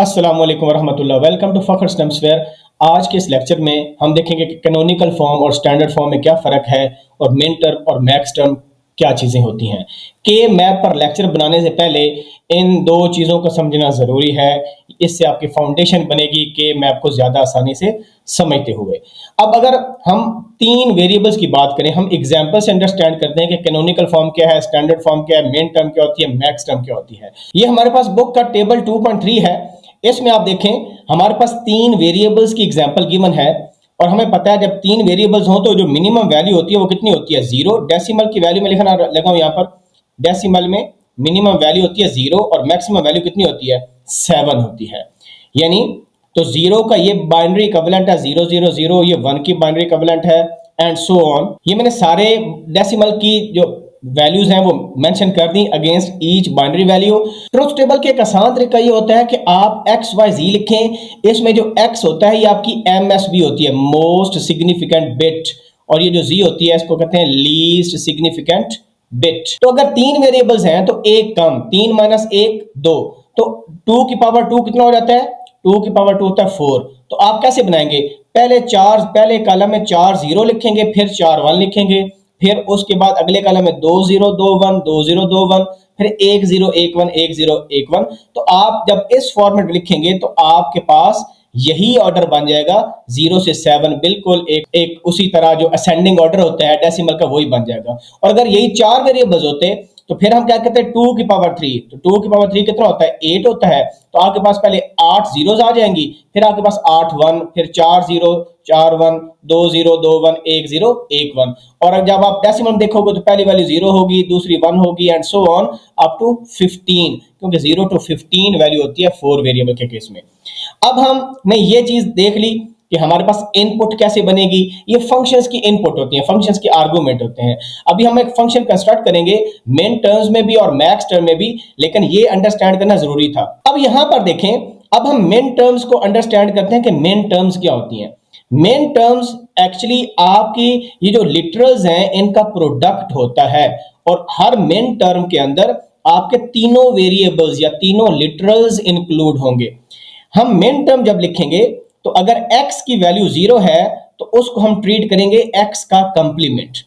अस्सलाम वालेकुम वरहमतुल्लाह। Welcome to फ़ख्र स्टम्सवेयर। आज के इस लेक्चर में हम देखेंगे कि कैनोनिकल फॉर्म और स्टैंडर्ड फॉर्म में क्या फ़र्क है और मेन टर्म और मैक्स टर्म क्या चीज़ें होती हैं। के मैप पर लेक्चर बनाने से पहले इन दो चीज़ों को समझना ज़रूरी है। इससे आपकी फाउंडेशन बनेगी के मैप को ज़्यादा आसानी से समझते हुए। अब अगर हम तीन वेरिएबल्स की बात करें, हम एग्जाम्पल से अंडरस्टैंड करते हैं कि कैनोनिकल फॉर्म क्या है, स्टैंडर्ड फॉर्म क्या है, मेन टर्म क्या होती है, मैक्स टर्म क्या होती है। ये हमारे पास बुक का टेबल 2.3 है। इसमें आप देखें हमारे पास तीन वेरिएबल्स की एग्जांपल गिवन है और हमें पता है जब तीन वेरिएबल्स हों तो जो मिनिमम वैल्यू होती है वो कितनी होती है, जीरो। डेसिमल की वैल्यू में लिखना लगाऊं यहाँ पर, डेसिमल में मिनिमम वैल्यू होती है जीरो और मैक्सिमम वैल्यू कितनी होती है, 7 होती है। यानी तो जीरो का ये बाइनरी इक्विवेलेंट है 000, ये 1 की बाइनरी इक्विवेलेंट है एंड सो ऑन। ये मैंने सारे डेसिमल की जो वैल्यूज हैं वो मेंशन कर दी against each binary value. Truth table के एक आसान तरीका ये होता है कि आप एक्स वाई जी लिखें। इसमें जो एक्स होता है ये आपकी एमएसबी होती है, मोस्ट सिग्निफिकेंट बिट, और ये जो जी होती है इसको कहते हैं लीस्ट सिग्निफिकेंट बिट। तो अगर तीन वेरिएबल्स हैं तो एक कम, 3 माइनस 1 2, तो 2 की पावर 2 कितना हो जाता है, 2 की पावर 2 होता है 4। तो आप कैसे बनाएंगे, पहले कॉलम में 4 जीरो लिखेंगे, फिर 4 1 लिखेंगे, फिर उसके बाद अगले कॉलम में 2 0 2 1 2 0 2 1, फिर 1 0 1 1 1 0 1 1। तो आप जब इस फॉर्मेट में लिखेंगे तो आपके पास यही ऑर्डर बन जाएगा 0 से 7, बिल्कुल एक उसी तरह जो असेंडिंग ऑर्डर होता है डेसिमल का वही बन जाएगा। और अगर यही चार वेरिएबल्स होते तो फिर हम क्या कहते हैं 2 की पावर 3, तो 2 की पावर 3 कितना होता है, 8 होता है। तो आपके पास पहले 8 जीरोस आ जाएंगी, फिर आपके पास 8 1, फिर 4 0 4 1 2 0 2 1 1 0 1 1। और जब आप डेसिमल देखोगे तो पहली वैल्यू 0 होगी, दूसरी 1 होगी and so on up to 15, क्योंकि 0 to 15 वैल्यू होती है 4 वेरिएबल के केस में। अब हमने ये चीज देख ली कि हमारे पास इनपुट कैसे बनेगी। ये फंक्शंस की इनपुट होती है, फंक्शंस के आर्गुमेंट होते हैं। अभी हम एक फंक्शन कंस्ट्रक्ट करेंगे मेन टर्म्स में भी और मैक्स टर्म में भी, लेकिन ये अंडरस्टैंड करना जरूरी था। अब यहां पर देखें, अब हम मेन टर्म्स को अंडरस्टैंड करते हैं कि मेन टर्म्स क्या होती हैं। मेन टर्म्स एक्चुअली आपकी ये जो लिटरल्स हैं इनका प्रोडक्ट होता है, और हर मेन टर्म के अंदर आपके तीनों वेरिएबल्स या तीनों लिटरल्स इंक्लूड होंगे। हम मेन टर्म जब लिखेंगे तो अगर x की वैल्यू 0 है तो उसको हम ट्रीट करेंगे x का कंप्लीमेंट।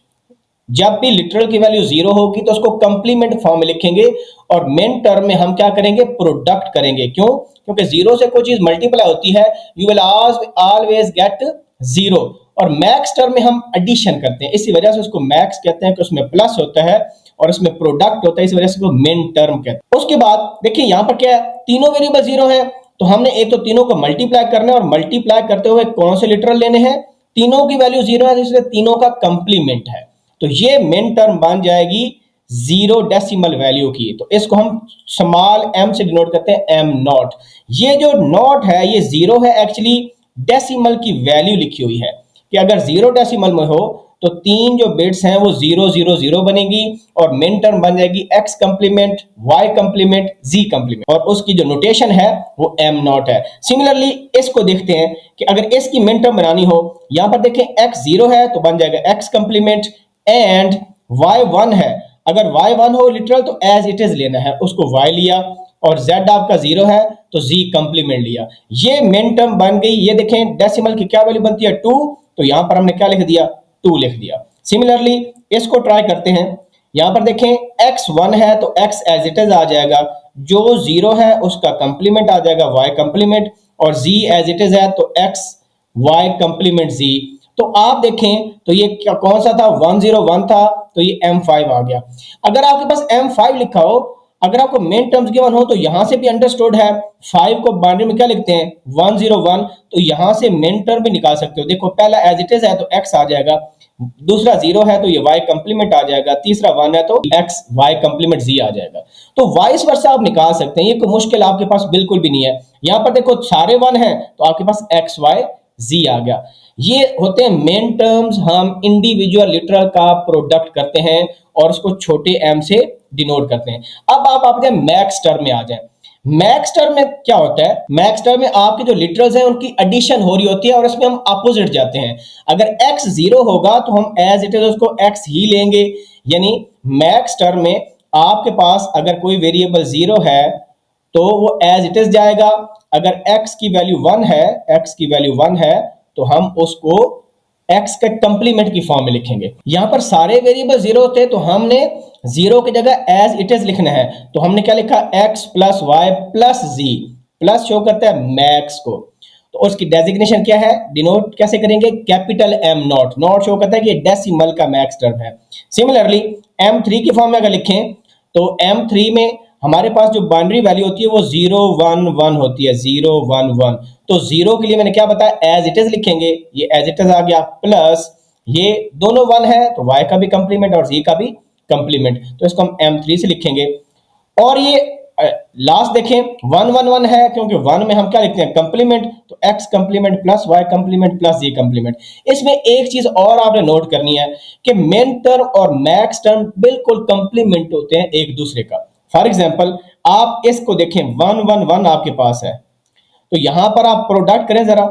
जब भी लिटरल की वैल्यू 0 होगी तो उसको कंप्लीमेंट फॉर्म में लिखेंगे, और मेन टर्म में हम क्या करेंगे, प्रोडक्ट करेंगे। क्यों, क्योंकि 0 से कोई चीज मल्टीप्लाई होती है यू विल ऑलवेज गेट 0, और मैक्स टर्म में हम एडिशन करते हैं, इसी वजह से उसको मैक्स कहते हैं कि उसमें प्लस होता है और इसमें प्रोडक्ट होता है, इस वजह से उसको मेन टर्म कहते हैं। उसके बाद देखिए यहां पर क्या है, तीनों वेरिएबल 0 है तो हमने एक तो तीनों को मल्टीप्लाई करना है, और मल्टीप्लाई करते हुए कौन से लिटरल लेने हैं, तीनों की वैल्यू 0 है इसलिए तीनों का कंप्लीमेंट है। तो ये मेन टर्म बन जाएगी 0 डेसिमल वैल्यू की, तो इसको हम स्मॉल m से डिनोट करते हैं m नॉट। ये जो नॉट है ये 0 है, एक्चुअली डेसिमल की वैल्यू लिखी हुई है कि अगर 0 डेसिमल में हो तो तीन जो बिट्स हैं वो 0 0 0 बनेगी, और मेन टर्म बन जाएगी x complement y complement z complement, और उसकी जो नोटेशन है वो m नॉट है। सिमिलरली इसको देखते हैं कि अगर इसकी मेन टर्म बनानी हो, यहां पर देखें x 0 है तो बन जाएगा x कंप्लीमेंट, एंड y 1 है, अगर y 1 हो लिटरल तो एज इट इज लेना है, उसको y लिया, और z आपका 0 है तो z कंप्लीमेंट लिया। ये मेन टर्म बन गई। ये देखें डेसिमल की क्या वैल्यू बनती है 2, तो यहां पर हमने क्या लिख दिया, 2 लिख दिया। सिमिलरली इसको ट्राई करते हैं, यहां पर देखें x 1 है तो x एज इट इज आ जाएगा, जो 0 है उसका कंप्लीमेंट आ जाएगा y कंप्लीमेंट, और z एज इट इज है तो x y कंप्लीमेंट z। तो आप देखें तो ये क्या कौन सा था, 1 0 1 था तो ये m5 आ गया। अगर आपके पास m5 लिखा हो, अगर आपको मेन टर्म्स गिवन हो तो यहां से भी अंडरस्टूड है, 5 को बाइनरी में क्या लिखते हैं 1 0 1, तो यहां से मेन टर्म भी निकाल सकते हो। देखो पहला एज इट इज है तो x आ जाएगा, दूसरा 0 है तो ये y कंप्लीमेंट आ जाएगा, तीसरा 1 है तो x y कंप्लीमेंट z आ जाएगा। तो वाइस वर्सा आप निकाल सकते हैं, ये कोई मुश्किल आपके पास बिल्कुल भी नहीं है। यहां पर देखो सारे 1 हैं तो आपके पास x y z आ गया। ये होते हैं मेन टर्म्स, हम इंडिविजुअल लिटरल का प्रोडक्ट करते हैं और उसको छोटे m से डिनोट करते हैं। अब आप जाए मैक्स टर्म में आ जाए। मैक्स टर्म में क्या होता है, मैक्स टर्म में आपके जो लिटरल्स हैं उनकी एडिशन हो रही होती है, और इसमें हम अपोजिट जाते हैं। अगर x 0 होगा तो हम एज इट इज उसको x ही लेंगे, यानी मैक्स टर्म में आपके पास अगर कोई वेरिएबल 0 है तो वो एज इट इज जाएगा। अगर x की वैल्यू 1 है तो हम उसको x के कंप्लीमेंट की फॉर्म में लिखेंगे। यहां पर सारे वेरिएबल जीरो होते हैं तो हमने जीरो की जगह एज इट इज लिखना है। तो हमने क्या लिखा, x प्लस वाई प्लस जी, प्लस शो करता है मैक्स को, तो उसकी डेजिग्नेशन क्या है, डिनोट कैसे करेंगे, capital am not, not show करता है कि डेसिमल का मैक्स टर्म है। सिमिलरली m3 की फॉर्म में अगर लिखें तो m3 में हमारे पास जो बाइनरी वैल्यू होती है वो 0 1 1 होती है, 0 1 1। तो 0 के लिए मैंने क्या बताया, एज इट इज लिखेंगे, ये एज इट इज आ गया, प्लस ये दोनों 1 है तो y का भी कंप्लीमेंट और z का भी कंप्लीमेंट, तो इसको हम m3 से लिखेंगे। और ये लास्ट देखें 1 1 1 है क्योंकि 1 में हम क्या लिखते हैं, कंप्लीमेंट, तो x complement plus y complement plus z complement. इसमें एक चीज और आपने नोट करनी है कि मेन टर्म और मैक्स टर्म बिल्कुल कंप्लीमेंट होते हैं एक दूसरे का। फॉर एग्जांपल आप इसको देखें 1 1 1 आपके पास है, तो यहां पर आप प्रोडक्ट करें जरा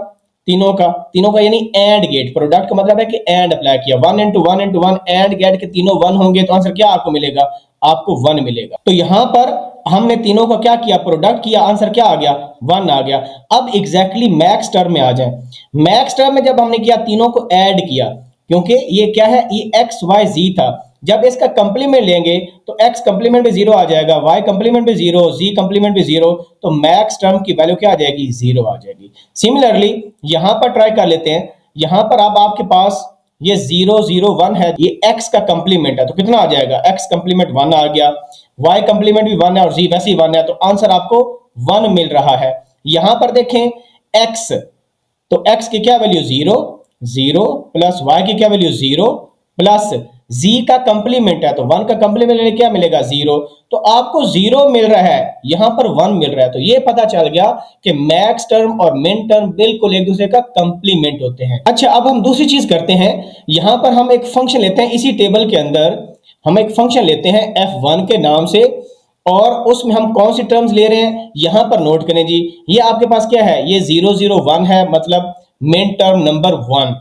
तीनों का यानी एंड गेट, प्रोडक्ट का मतलब है कि एंड अप्लाई किया, 1 into 1 into 1 एंड गेट के तीनों 1 होंगे तो आंसर क्या आपको मिलेगा, आपको 1 मिलेगा। तो यहां पर हमने तीनों का क्या किया, प्रोडक्ट किया, आंसर क्या आ गया, 1 आ गया। अब एग्जैक्टली मैक्स टर्म में आ जाए। मैक्स टर्म में जब हमने किया तीनों को ऐड किया, क्योंकि ये क्या है, ये एक्स वाई जी था, जब इसका कंप्लीमेंट लेंगे तो x कंप्लीमेंट भी 0 आ जाएगा, y कंप्लीमेंट भी 0, z कंप्लीमेंट भी 0, तो मैक्स टर्म की वैल्यू क्या आ जाएगी, 0 आ जाएगी। सिमिलरली यहां पर ट्राई कर लेते हैं, यहां पर अब आपके पास ये 0 0 1 है, ये x का कंप्लीमेंट है तो कितना आ जाएगा, x कंप्लीमेंट 1 आ गया, y कंप्लीमेंट भी 1 है और z वैसे ही 1 है, तो आंसर आपको 1 मिल रहा है। यहां पर देखें x, तो x की क्या वैल्यू 0 0 प्लस y की क्या वैल्यू 0 प्लस z का कंप्लीमेंट है तो 1 का कंप्लीमेंट लेने क्या मिलेगा 0, तो आपको 0 मिल रहा है, यहां पर 1 मिल रहा है। तो ये पता चल गया कि मैक्स टर्म और मिन टर्म बिल्कुल एक दूसरे का कंप्लीमेंट होते हैं। अच्छा, अब हम दूसरी चीज करते हैं, यहां पर हम एक फंक्शन लेते हैं, इसी टेबल के अंदर हम एक फंक्शन लेते हैं f1 के नाम से, और उसमें हम कौन सी टर्म्स ले रहे हैं यहां पर नोट करें जी। ये आपके पास क्या है, ये 0 0 1 है, मतलब मिन टर्म नंबर 1,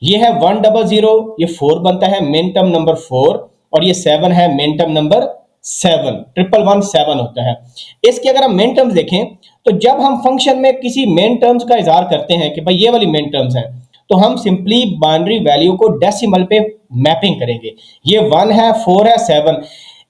ये है 1 0 0, ये 4 बनता है मिन टर्म नंबर 4, और ये 7 है मिन टर्म नंबर 7, 1 1 7 होता है। इसके अगर हम मिन टर्म्स देखें तो जब हम फंक्शन में किसी मिन टर्म्स का इजहार करते हैं कि भाई ये वाली मिन टर्म्स हैं, तो हम सिंपली बाइनरी वैल्यू को डेसिमल पे मैपिंग करेंगे। ये 1 है, 4 है, 7,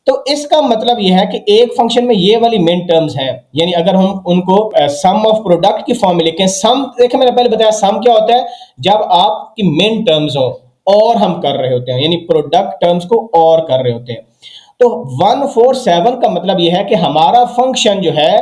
तो इसका मतलब यह है कि एक फंक्शन में ये वाली मिन टर्म्स हैं, यानी अगर हम उनको सम ऑफ प्रोडक्ट की फॉर्म में लिखें, सम देखिए मैंने पहले बताया सम क्या होता है, जब आपकी मिन टर्म्स हो और हम कर रहे होते हैं, यानी प्रोडक्ट टर्म्स को और कर रहे होते हैं। तो 1 4 7 का मतलब यह है कि हमारा फंक्शन जो है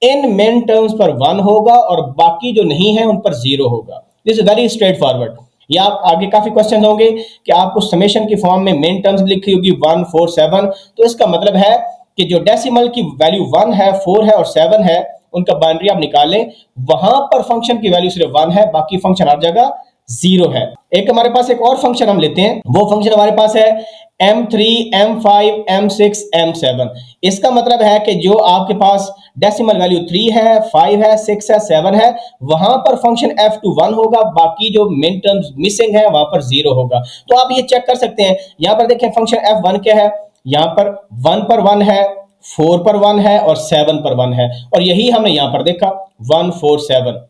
इन मिन टर्म्स पर 1 होगा और बाकी जो नहीं है उन पर 0 होगा। This is very straight forward. या आप आगे काफी क्वेश्चन होंगे कि आपको समेशन की फॉर्म में मेन टर्म्स लिखी होगी 1 4 7, तो इसका मतलब है कि जो डेसिमल की वैल्यू 1 है, 4 है और 7 है, उनका बाइनरी आप निकालें, वहां पर फंक्शन की वैल्यू सिर्फ 1 है, बाकी फंक्शन हर जगह 0 है। एक हमारे पास एक और फंक्शन हम लेते हैं, वो फंक्शन हमारे पास है m3 m5 m6 m7। इसका मतलब है कि जो आपके पास डेसिमल वैल्यू 3 है, 5 है, 6 है, 7 है, वहां पर फंक्शन f2 1 होगा, बाकी जो मिन टर्म्स मिसिंग है वहां पर 0 होगा। तो आप ये चेक कर सकते हैं, यहां पर देखें फंक्शन f1 क्या है, यहां पर 1 पर 1 है, 4 पर 1 है और 7 पर 1 है, और यही हमने यहां पर देखा 1 4 7,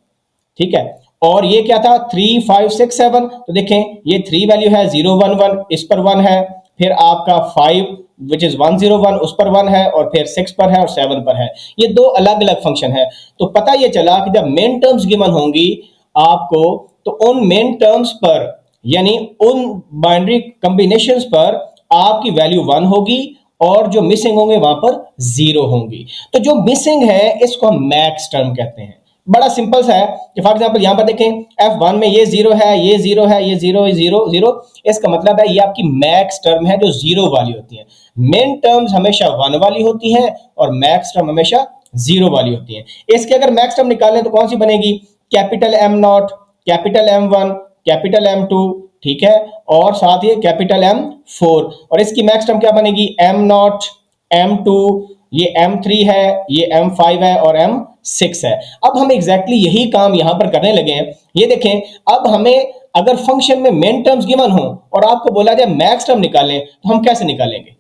ठीक है। और ये क्या था 3 5 6 7, तो देखें ये 3 वैल्यू है 0 1 1, इस पर 1 है, फिर आपका 5 विच इज 1 0 1 उस पर 1 है, और फिर 6 पर है और 7 पर है। ये दो अलग अलग फंक्शन है। तो पता ये चला कि जब मेन टर्म्स गिवन होंगी आपको, तो उन मेन टर्म्स पर यानी उन बाइनरी कॉम्बिनेशंस पर आपकी वैल्यू 1 होगी और जो मिसिंग होंगे वहां पर 0 होंगी। तो जो मिसिंग है इसको हम मैक्स टर्म कहते हैं। बड़ा सिंपल सा है कि फॉर एग्जांपल यहां पर देखें f1 में ये 0 है, ये 0 है, ये 0 0 0, इसका मतलब है ये आपकी मैक्स टर्म है जो 0 वाली होती है। मेन टर्म्स हमेशा 1 वाली होती हैं और मैक्स टर्म हमेशा 0 वाली होती हैं। इसके अगर मैक्स टर्म निकालें तो कौन सी बनेगी, capital M0, capital M1, capital M2, ठीक है, और साथ ही कैपिटल M4, और इसकी मैक्स टर्म क्या बनेगी M0 M2, ये M3 है, ये M5 है और M6 है। अब हम एग्जैक्टली यही काम यहां पर करने लगे हैं। ये देखें, अब हमें अगर फंक्शन में मेन टर्म्स गिवन हो और आपको बोला जाए मैक्स टर्म निकालें, तो हम कैसे निकालेंगे।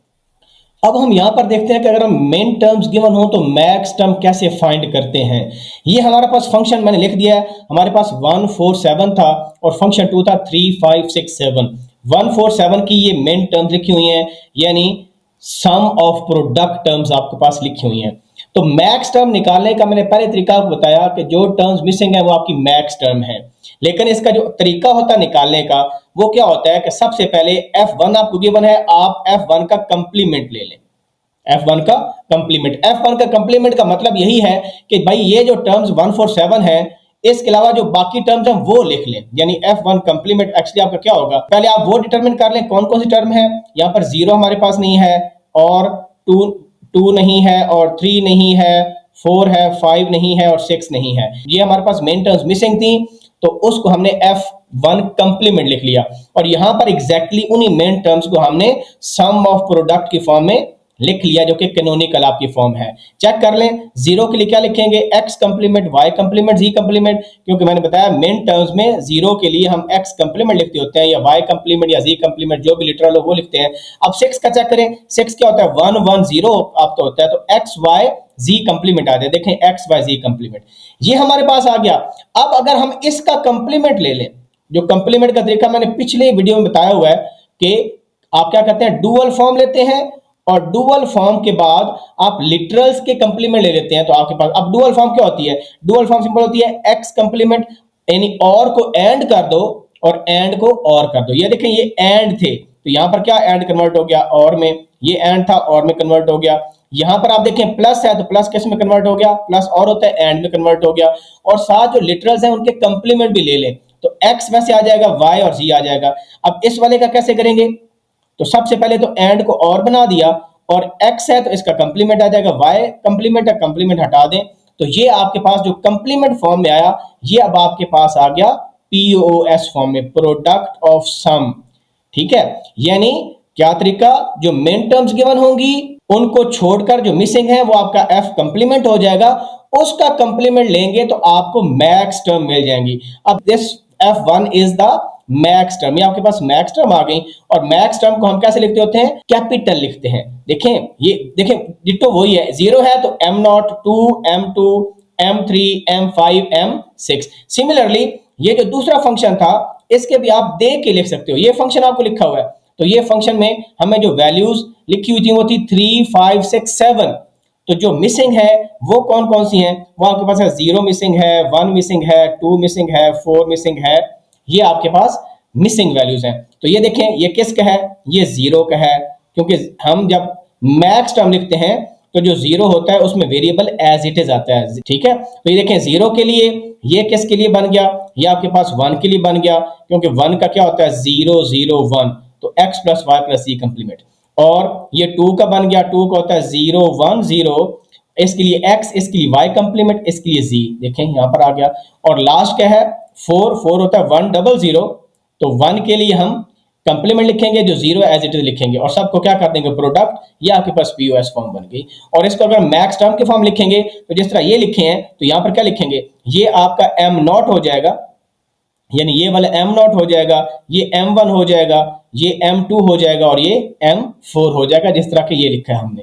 अब हम यहां पर देखते हैं कि अगर हम मेन टर्म्स गिवन हो तो मैक्स टर्म कैसे फाइंड करते हैं। ये हमारे पास फंक्शन मैंने लिख दिया है, हमारे पास 147 था और फंक्शन 2 था 3567। 147 की ये मेन टर्म्स लिखी हुई हैं, यानी सम ऑफ प्रोडक्ट टर्म्स आपके पास लिखी हुई हैं। तो मैक्स टर्म निकालने का मैंने पहले तरीका आपको बताया कि जो टर्म्स मिसिंग है वो आपकी मैक्स टर्म है, लेकिन इसका जो तरीका होता है निकालने का वो क्या होता है कि सबसे पहले F1 आपको गिवन है, आप F1 का कंप्लीमेंट ले लें। F1 का कंप्लीमेंट, F1 का कंप्लीमेंट का मतलब यही है कि भाई ये जो टर्म्स 147 है इसके अलावा जो बाकी टर्म्स हैं वो लिख लें, यानी F1 कंप्लीमेंट एक्चुअली आपका क्या होगा, पहले आप वो डिटरमिन कर लें कौन कौन सी टर्म है। यहाँ पर 0 हमारे पास नहीं है और 2 नहीं है और 3 नहीं है, 4 है, 5 नहीं है और 6 नहीं है। ये हमारे पास मेन टर्म्स मिसिंग थी, तो उसको हमने F1 कंप्लीमेंट लिख लिया और यहां पर एग्जैक्टली उन्हीं मेन टर्म्स को हमने सम ऑफ प्रोडक्ट की फॉर्म में लिख लिया, जो कि कैनोनिकल आपकी फॉर्म है। चेक कर लें, 0 के लिए क्या लिखेंगे, x complement, y complement, z complement, क्योंकि मैंने बताया मेन टर्म्स में 0 के लिए हम x कंप्लीमेंट लिखते होते हैं या y कंप्लीमेंट या z कंप्लीमेंट, जो भी लिटरल हो वो लिखते हैं। अब 6 का चेक करें, 6 क्या होता है, 1 1 0 आप तो होता है, तो x y z कंप्लीमेंट आ जाए, देखें x y z कंप्लीमेंट, ये हमारे पास आ गया। अब अगर हम इसका कंप्लीमेंट ले लें, जो कंप्लीमेंट का तरीका मैंने पिछले वीडियो में बताया हुआ है कि आप क्या कहते हैं, डुअल फॉर्म लेते हैं और डुअल फॉर्म के बाद आप लिटरल्स के कंप्लीमेंट ले लेते हैं। तो आपके पास अब डुअल फॉर्म क्या होती है, डुअल फॉर्म सिंपल होती है x कंप्लीमेंट, यानी और को एंड कर दो और एंड को और कर दो। ये देखें ये एंड थे, तो यहां पर क्या एंड कन्वर्ट हो गया और में, ये एंड था और में कन्वर्ट हो गया। यहां पर आप देखें प्लस है तो प्लस किस में कन्वर्ट हो गया, प्लस और होता है एंड में कन्वर्ट हो गया। और साथ जो लिटरल्स हैं उनके कंप्लीमेंट भी ले लें, तो x वैसे आ जाएगा, y और z आ जाएगा। अब इस वाले का कैसे करेंगे, तो सबसे पहले तो एंड को और बना दिया और x है तो इसका कंप्लीमेंट आ जाएगा, y कंप्लीमेंट है, कंप्लीमेंट हटा दें, तो ये आपके पास जो कंप्लीमेंट फॉर्म में आया ये अब आपके पास आ गया POS फॉर्म में, प्रोडक्ट ऑफ सम। ठीक है, यानी क्या तरीका, जो मेन टर्म्स गिवन होंगी उनको छोड़कर जो मिसिंग है वो आपका F कंप्लीमेंट हो जाएगा, उसका कंप्लीमेंट लेंगे तो आपको मैक्स टर्म मिल जाएंगी। अब this F1 is the max term, ये आपके पास मैक्स टर्म आ गई। और मैक्स टर्म को हम कैसे लिखते होते हैं, कैपिटल लिखते हैं। देखें ये देखें डिट्टो वही है, 0 है तो M0, 2 M2 M3 M5 M6। Similarly ये जो दूसरा फंक्शन था इसके भी आप दे के लिख सकते हो, ये फंक्शन आपको लिखा हुआ है, तो ये फंक्शन में हमें जो वैल्यूज लिखी हुई थी वो थी 3 5 6 7। तो जो मिसिंग है वो कौन कौन सी हैं, वो आपके पास है 0 मिसिंग है, 1 मिसिंग है, 2 मिसिंग है, 4 मिसिंग है, ये आपके पास मिसिंग वैल्यूज हैं। तो ये देखें ये किसका है, ये 0 का है, क्योंकि हम जब मैक्स टर्म लिखते हैं तो जो 0 होता है उसमें वेरिएबल एज इट इज आता है। ठीक है, तो ये देखें 0 के लिए ये किसके लिए बन गया, ये आपके पास 1 के लिए बन गया, क्योंकि 1 का क्या होता है 0 0 1, तो x plus y plus z complement. और ये 2 का बन गया, 2 का होता है 0 1 0, इसके लिए x, इसके लिए y कंप्लीमेंट, इसके लिए z, देखें यहां पर आ गया। और लास्ट क्या है 4, 4 होता है 1 0 0, तो 1 के लिए हम कंप्लीमेंट लिखेंगे, जो 0 एज इट इज लिखेंगे और सबको क्या कर देंगे प्रोडक्ट, ये आपके पास POS फॉर्म बन गई। और इसको अगर मैक्स टर्म के फॉर्म लिखेंगे तो जिस तरह ये लिखे हैं तो यहां पर क्या लिखेंगे, ये आपका M0 हो जाएगा, यानी ये वाला M0 हो जाएगा, ये M1 हो जाएगा, ये M2 हो जाएगा और ये M4 हो जाएगा, जिस तरह के ये लिखा है हमने।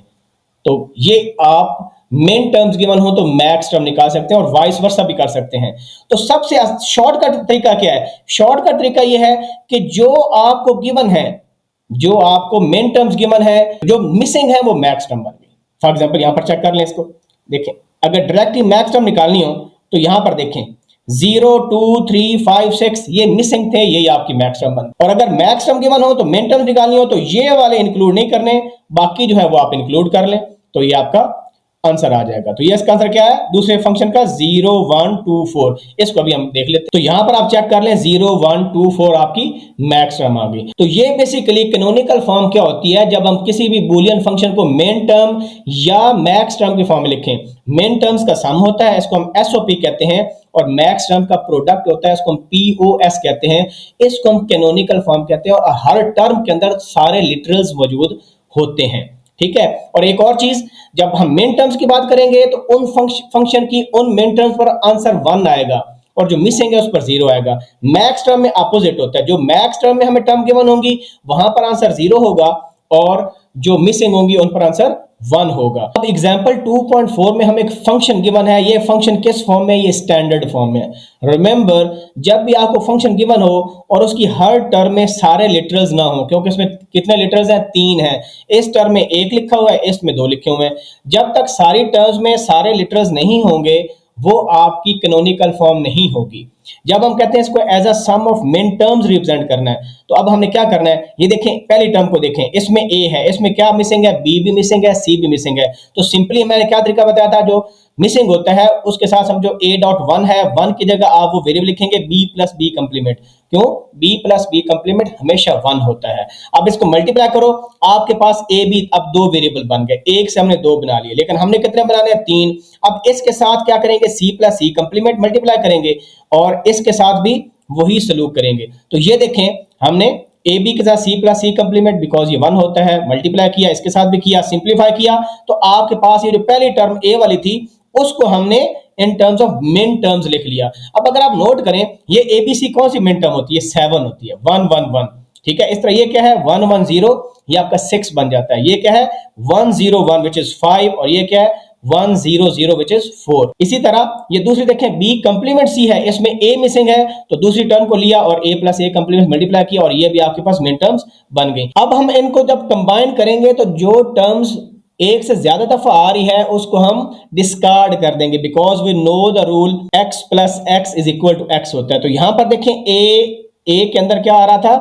तो ये आप मेन टर्म्स गिवन हो तो मैक्स टर्म निकाल सकते हैं और वाइस वर्सा भी कर सकते हैं। तो सबसे शॉर्टकट तरीका क्या है, शॉर्टकट तरीका ये है कि जो आपको गिवन है, जो आपको मेन टर्म्स गिवन है, जो मिसिंग है वो मैक्स टर्म बन गई। फॉर एग्जांपल यहां पर चेक कर लें इसको, देखें अगर डायरेक्ट ही मैक्स टर्म निकालनी हो तो यहां पर देखें 0 2 3 5 6 ये मिसिंग थे, ये आपकी मैक्स टर्म बन। और अगर मैक्स टर्म गिवन हो तो मेन टर्म्स निकालनी हो तो ये वाले इंक्लूड नहीं करने, बाकी जो है वो आप इंक्लूड कर लें, तो ये आपका आंसर आ जाएगा। तो ये इसका आंसर क्या है, दूसरे फंक्शन का 0 1 2 4, इसको अभी हम देख लेते हैं। तो यहां पर आप चेक कर लें 0 1 2 4 आपकी मैक्स टर्म आ गई। तो ये बेसिकली कैनोनिकल फॉर्म क्या होती है, जब हम किसी भी बूलियन फंक्शन को मेन टर्म या मैक्स टर्म की फॉर्म में लिखें। मेन टर्म्स का सम होता है, इसको हम SOP कहते हैं, और मैक्स टर्म का प्रोडक्ट होता है, इसको हम POS कहते हैं, इसको हम कैनोनिकल फॉर्म कहते हैं। और हर टर्म के अंदर सारे लिटरल्स मौजूद होते हैं। ठीक है, और एक और चीज, जब हम मेन टर्म्स की बात करेंगे तो उन फंक्शन की उन मेन टर्म्स पर आंसर 1 आएगा और जो मिसिंग है उस पर 0 आएगा। मैक्स टर्म में अपोजिट होता है, जो मैक्स टर्म में हमें टर्म गिवन होंगी वहां पर आंसर 0 होगा और जो मिसिंग होंगी उन पर आंसर 1 होगा। अब एग्जांपल 2.4 में हमें एक फंक्शन गिवन है, ये फंक्शन किस फॉर्म में, ये स्टैंडर्ड फॉर्म में। रिमेंबर, जब भी आपको फंक्शन गिवन हो और उसकी हर टर्म में सारे लिटरल्स ना हो, क्योंकि इसमें कितने लिटरल्स हैं, 3 हैं, इस टर्म में 1 लिखा हुआ है, इसमें 2 लिखे हुए हैं, जब तक सारी टर्म्स में सारे लिटरल्स नहीं होंगे वो आपकी कैनोनिकल फॉर्म नहीं होगी। जब हम कहते हैं इसको एज अ सम ऑफ मिन टर्म्स रिप्रेजेंट करना है, तो अब हमने क्या करना है, ये देखें पहली टर्म को देखें, इसमें ए है, इसमें क्या मिसिंग है, बी भी मिसिंग है, सी भी मिसिंग है। तो सिंपली मैंने क्या तरीका बताया था, जो मिसिंग होता है उसके साथ हम जो a.1 है, 1 की जगह आप वो वेरिएबल लिखेंगे b प्लस बी कंप्लीमेंट। क्यों, b प्लस बी कंप्लीमेंट हमेशा 1 होता है। अब इसको मल्टीप्लाई करो, आपके पास a b अब 2 वेरिएबल बन गए, एक से हमने 2 बना लिए, लेकिन हमने कितने बनाने हैं, 3। अब इसके साथ क्या करेंगे, c plus C complement multiply करेंगे और इसके साथ भी वही सलूक करेंगे। तो ये देखें हमने ए बी के साथ C plus C complement, because ये 1 होता है, मल्टीप्लाई किया, इसके साथ भी किया, सिंप्लीफाई किया, तो आपके पास ये जो पहली टर्म ए वाली थी उसको हमने इन टर्म्स ऑफ मिन टर्म्स लिख लिया। अब अगर आप नोट करें, ये एबीसी कौन सी मिन टर्म होती है, 7 होती है, 1 1 1, ठीक है। इस तरह ये क्या है 1 1 0, ये आपका 6 बन जाता है। ये क्या है 1 0 1 विच इज 5, और ये क्या है 1 0 0 विच इज 4। इसी तरह ये दूसरी देखें, बी कंप्लीमेंट सी है, इसमें ए मिसिंग है, तो दूसरी टर्म को लिया और ए प्लस ए कंप्लीमेंट मल्टीप्लाई किया और ये भी आपके पास मिन टर्म्स बन गई। अब हम इनको जब कंबाइन करेंगे तो जो टर्म्स एक से ज्यादा दफा आ रही है उसको हम डिस्कार्ड कर देंगे, because we know the rule x plus x is equal to x होता है। तो यहां पर देखें ए के अंदर क्या आ रहा था,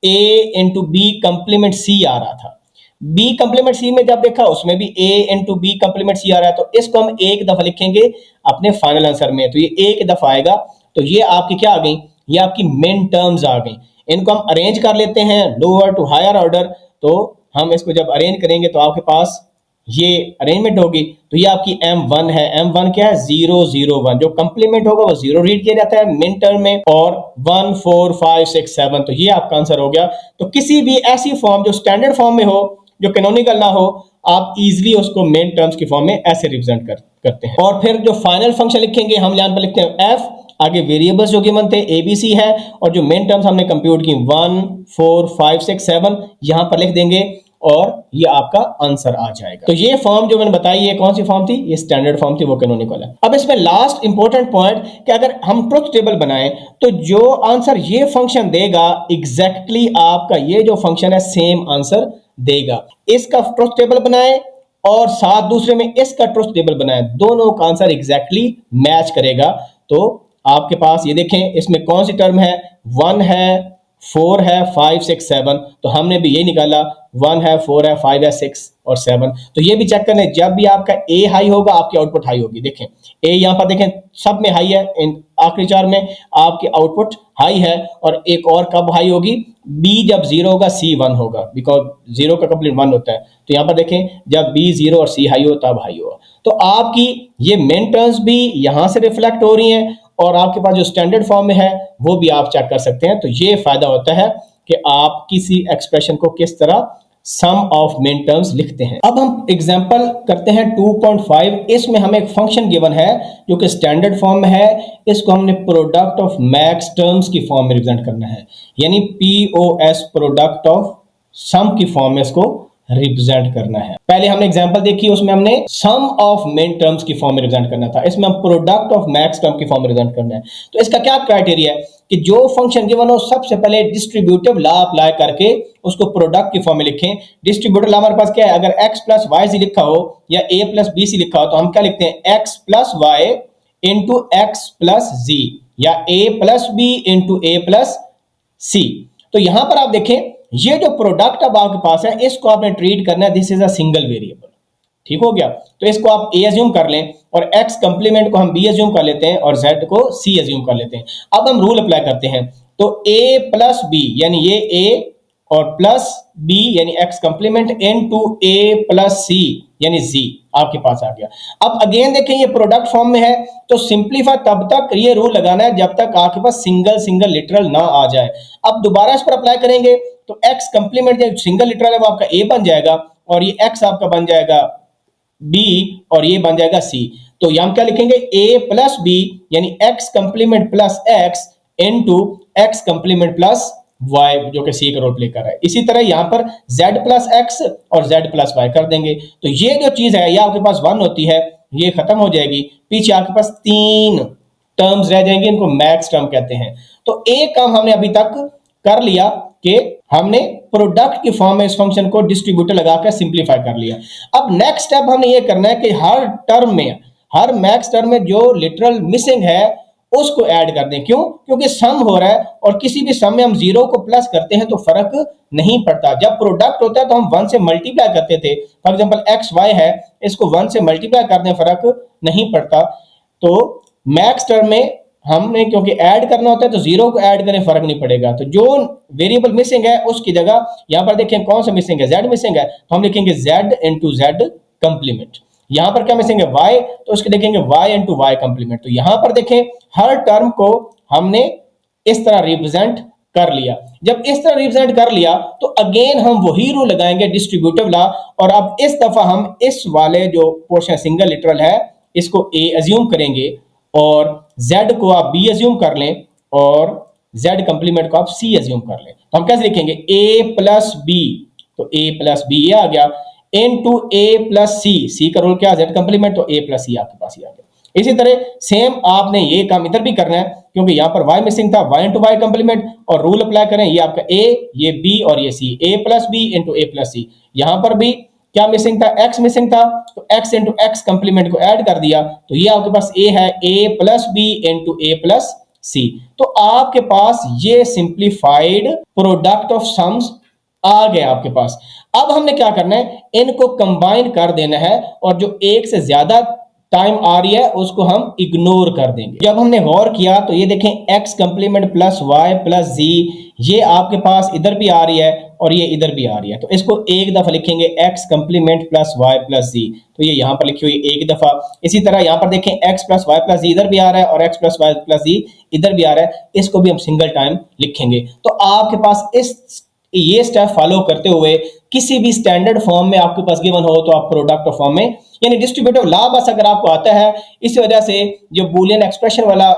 a इंटू बी कंप्लीमेंट सी आ रहा था, b कंप्लीमेंट सी में जब देखा उसमें भी a इंटू बी कंप्लीमेंट सी आ रहा है, तो इसको हम एक दफा लिखेंगे अपने फाइनल आंसर में, तो ये एक दफा आएगा। तो ये आपकी क्या आ गई, ये आपकी मेन टर्म्स आ गई। इनको हम अरेंज कर लेते हैं लोअर टू हायर ऑर्डर, तो हम इसको जब अरेंज करेंगे तो आपके पास ये अरेंजमेंट होगी। तो ये आपकी m1 है, m1 क्या है 0 0 1, जो कंप्लीमेंट होगा वो 0 रीड किया जाता है मिन टर्म में, और 1 4 5 6 7, तो ये आपका आंसर हो गया। तो किसी भी ऐसी फॉर्म जो स्टैंडर्ड फॉर्म में हो, जो कैनोनिकल ना हो, आप इजीली उसको मेन टर्म्स की फॉर्म में ऐसे रिप्रेजेंट करते हैं। और फिर जो फाइनल फंक्शन लिखेंगे हम यहां पर लिखते हैं f, आगे वेरिएबल्स जो गिवन थे abc है, और जो मेन टर्म्स हमने कंप्यूट की 1 4 5 6 7 यहां पर लिख देंगे और ये आपका आंसर आ जाएगा। तो ये फॉर्म जो मैंने बताई, ये कौन सी फॉर्म थी, ये स्टैंडर्ड फॉर्म थी, वो कैनोनिकल है। अब इसमें लास्ट इंपॉर्टेंट पॉइंट कि अगर हम ट्रुथ टेबल बनाएं तो जो आंसर ये फंक्शन देगा एग्जैक्टली आपका ये जो फंक्शन है सेम आंसर देगा। इसका ट्रुथ टेबल बनाएं और साथ दूसरे में इसका ट्रुथ टेबल बनाएं, दोनों का आंसर एग्जैक्टली मैच करेगा। तो आपके पास ये देखें इसमें कौन सी टर्म है, 1 है 4 है 5 6 7, तो हमने भी ये निकाला 1 है 4 है 5 है 6 और 7। तो ये भी चेक कर लें, जब भी आपका ए हाई होगा आपकी आउटपुट हाई होगी। देखें ए यहां पर देखें सब में हाई है, इन आखिरी 4 में आपकी आउटपुट हाई है, और एक और कब हाई होगी, बी जब 0 होगा सी 1 होगा, बिकॉज 0 का कंप्लीट 1 होता है। तो यहां पर देखें जब बी 0 और सी हाई हो तब हाई होगा। तो आपकी ये मेन टर्म्स भी यहां से रिफ्लेक्ट हो रही हैं, और आपके पास जो स्टैंडर्ड फॉर्म में है वो भी आप चेक कर सकते हैं। तो ये फायदा होता है कि आप किसी एक्सप्रेशन को किस तरह सम ऑफ मेन टर्म्स लिखते हैं। अब हम एग्जांपल करते हैं 2.5, इसमें हमें एक फंक्शन गिवन है जो कि स्टैंडर्ड फॉर्म में है, इसको हमने प्रोडक्ट ऑफ मैक्स टर्म्स की फॉर्म में रिप्रेजेंट करना है, यानी POS प्रोडक्ट ऑफ सम की फॉर्म में इसको रिप्रेजेंट करना है। पहले हमने एग्जांपल देखी, उसमें हमने सम ऑफ मेन टर्म्स की फॉर्म में रिप्रेजेंट करना था, इसमें हम प्रोडक्ट ऑफ मैक्स टर्म की फॉर्म में रिप्रेजेंट करना है। तो इसका क्या क्राइटेरिया है कि जो फंक्शन गिवन हो सबसे पहले डिस्ट्रीब्यूटिव लॉ अप्लाई करके उसको प्रोडक्ट की फॉर्म में लिखें। डिस्ट्रीब्यूटिव लॉ हमारे पास क्या है, अगर x प्लस वाई सी लिखा हो या a प्लस बी सी लिखा हो तो हम क्या लिखते हैं x plus y into x plus z, या a plus b into a plus c. तो यहां पर आप देखें ये जो प्रोडक्ट अब आपके पास है इसको आपने ट्रीट करना है this is a single variable, ठीक हो गया। तो इसको आप a अज्यूम कर लें और x कंप्लीमेंट को हम b अज्यूम कर लेते हैं और z को c अज्यूम कर लेते हैं। अब हम रूल अप्लाई करते हैं, तो a प्लस बी यानी ये a और प्लस b यानी x complement into a plus c यानी z आपके पास आ गया। अब अगेन देखें ये प्रोडक्ट फॉर्म में है, तो सिंपलीफाई तब तक ये रूल लगाना है जब तक आपके पास सिंगल सिंगल लिटरल ना आ जाए। अब दोबारा इस पर अप्लाई करेंगे तो x कंप्लीमेंट जो सिंगल लिटरल है वो आपका a बन जाएगा, और ये x आपका बन जाएगा b, और ये बन जाएगा c। तो यहां क्या लिखेंगे a प्लस बी यानी x complement plus x into x complement plus y जो कि c का रोल प्ले कर रहा है। इसी तरह यहाँ पर z प्लस एक्स और z प्लस वाई कर देंगे, तो ये जो चीज है ये आपके पास 1 होती है, ये खत्म हो जाएगी, पीछे आपके पास 3 टर्म्स रह जाएंगे, इनको मैक्स टर्म कहते हैं। तो एक काम हमने अभी तक कर लिया कि हमने प्रोडक्ट की फॉर्म में इस फंक्शन को डिस्ट्रीब्यूटर लगाकर सिंप्लीफाई कर लिया। अब नेक्स्ट स्टेप हमने ये करना है कि हर टर्म में, हर मैक्स टर्म में जो लिटरल मिसिंग है उसको ऐड कर दें। क्यों? क्योंकि सम हो रहा है और किसी भी सम में हम 0 को प्लस करते हैं तो फर्क नहीं पड़ता। जब प्रोडक्ट होता है तो हम 1 से मल्टीप्लाई करते थे, फॉर एग्जांपल एक्स वाई है, इसको 1 से मल्टीप्लाई कर दें फर्क नहीं पड़ता। तो मैक्स टर्म में हमने क्योंकि ऐड करना होता है तो 0 को ऐड करें फर्क नहीं पड़ेगा। तो जो वेरिएबल मिसिंग है उसकी जगह यहां पर देखें कौन सा मिसिंग है, z मिसिंग है, तो हम लिखेंगे z इंटू जेड कंप्लीमेंट। यहां पर क्या मिसिंग है, y, तो उसके देखेंगे y इंटू वाई कंप्लीमेंट। तो यहां पर देखें हर टर्म को हमने इस तरह रिप्रेजेंट कर लिया। जब इस तरह रिप्रेजेंट कर लिया तो अगेन हम वही रूल लगाएंगे डिस्ट्रीब्यूटिव लॉ, और अब इस दफा हम इस वाले जो पोर्शन सिंगल लिटरल है इसको a अज्यूम करेंगे और z को आप b अज्यूम कर लें और z कंप्लीमेंट को आप c अज्यूम कर लें। तो हम कैसे लिखेंगे, a प्लस बी, तो a प्लस बी ये आ गया इनटू a प्लस सी, सी का रोल क्या z कंप्लीमेंट, तो a प्लस सी आपके पास ये आ गया। इसी तरह सेम आपने ये काम इधर भी करना है, क्योंकि यहाँ पर y मिसिंग था, y इंटू वाई कंप्लीमेंट, और रूल अप्लाई करें, ये आपका a, ये b और ये c, a plus b into a plus c. यहाँ पर भी क्या मिसिंग था, x मिसिंग था, तो x इंटू एक्स कंप्लीमेंट को ऐड कर दिया, तो ये आपके पास a है, a plus b into a plus c. तो आपके पास ये सिंप्लीफाइड प्रोडक्ट ऑफ सम्स आ गया आपके पास। अब हमने क्या करना है, इनको कंबाइन कर देना है, और जो एक से ज्यादा टाइम आ रही है उसको हम इग्नोर कर देंगे। जब हमने गौर किया तो ये देखें x complement plus y plus z, ये आपके पास इधर भी आ रही है और ये इधर भी आ रही है, तो इसको एक दफा लिखेंगे x complement plus y plus z, तो ये यहां पर लिखी हुई एक दफा। इसी तरह यहां पर देखें x plus y plus z इधर भी आ रहा है और x plus y plus z इधर भी आ रहा है, इसको भी हम सिंगल टाइम लिखेंगे। तो आपके पास ये स्टेप फॉलो करते हुए किसी भी स्टैंडर्ड फॉर्म में आपके पास गिवन हो तो आप प्रोडक्ट फॉर्म में यानी डिस्ट्रीब्यूटिव लॉ बस अगर आपको आता है, इस वजह से जो बूलियन एक्सप्रेशन वाला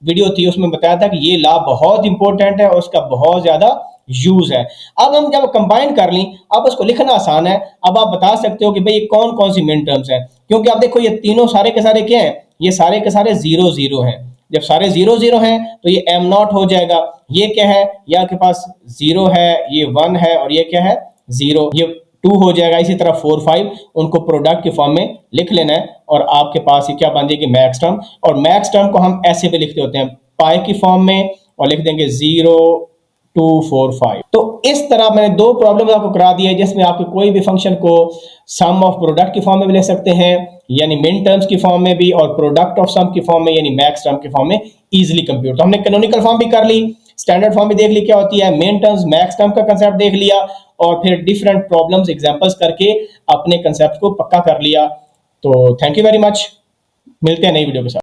वीडियो थी उसमें बताया था कि ये लॉ बहुत इंपॉर्टेंट है और उसका बहुत ज्यादा यूज है। अब हम जब कंबाइन कर ली, अब उसको लिखना आसान है। अब आप बता सकते हो कि भाई कौन कौन सी मेन टर्म्स हैं, क्योंकि आप देखो ये तीनों सारे के सारे क्या हैं, ये सारे के सारे 0 0 हैं। जब सारे 0 0 हैं तो ये m नॉट हो जाएगा। ये क्या है, ये आपके पास 0 है, ये 1 है और ये क्या है 0, ये 2 हो जाएगा। इसी तरह 4 5 उनको प्रोडक्ट के फॉर्म में लिख लेना है और आपके पास ये क्या बन जाएगी मैक्स टर्म। और मैक्स टर्म को हम ऐसे भी लिखते होते हैं पाई की फॉर्म में और लिख देंगे 0 2 4 5। तो इस तरह मैंने दो प्रॉब्लम आपको करा दी है जिसमें आपके कोई भी फंक्शन को सम ऑफ प्रोडक्ट की फॉर्म में भी ले सकते हैं यानी मिन टर्म्स की फॉर्म में भी, और प्रोडक्ट ऑफ सम की फॉर्म में यानी मैक्स टर्म की फॉर्म में इजीली कंप्यूट। तो हमने कैनोनिकल फॉर्म भी कर ली, स्टैंडर्ड फॉर्म भी देख ली क्या होती है, मेन टर्म्स मैक्स टर्म का कंसेप्ट देख लिया और फिर डिफरेंट प्रॉब्लम्स एग्जांपल्स करके अपने कंसेप्ट को पक्का कर लिया। तो थैंक यू वेरी मच, मिलते हैं नई वीडियो के साथ।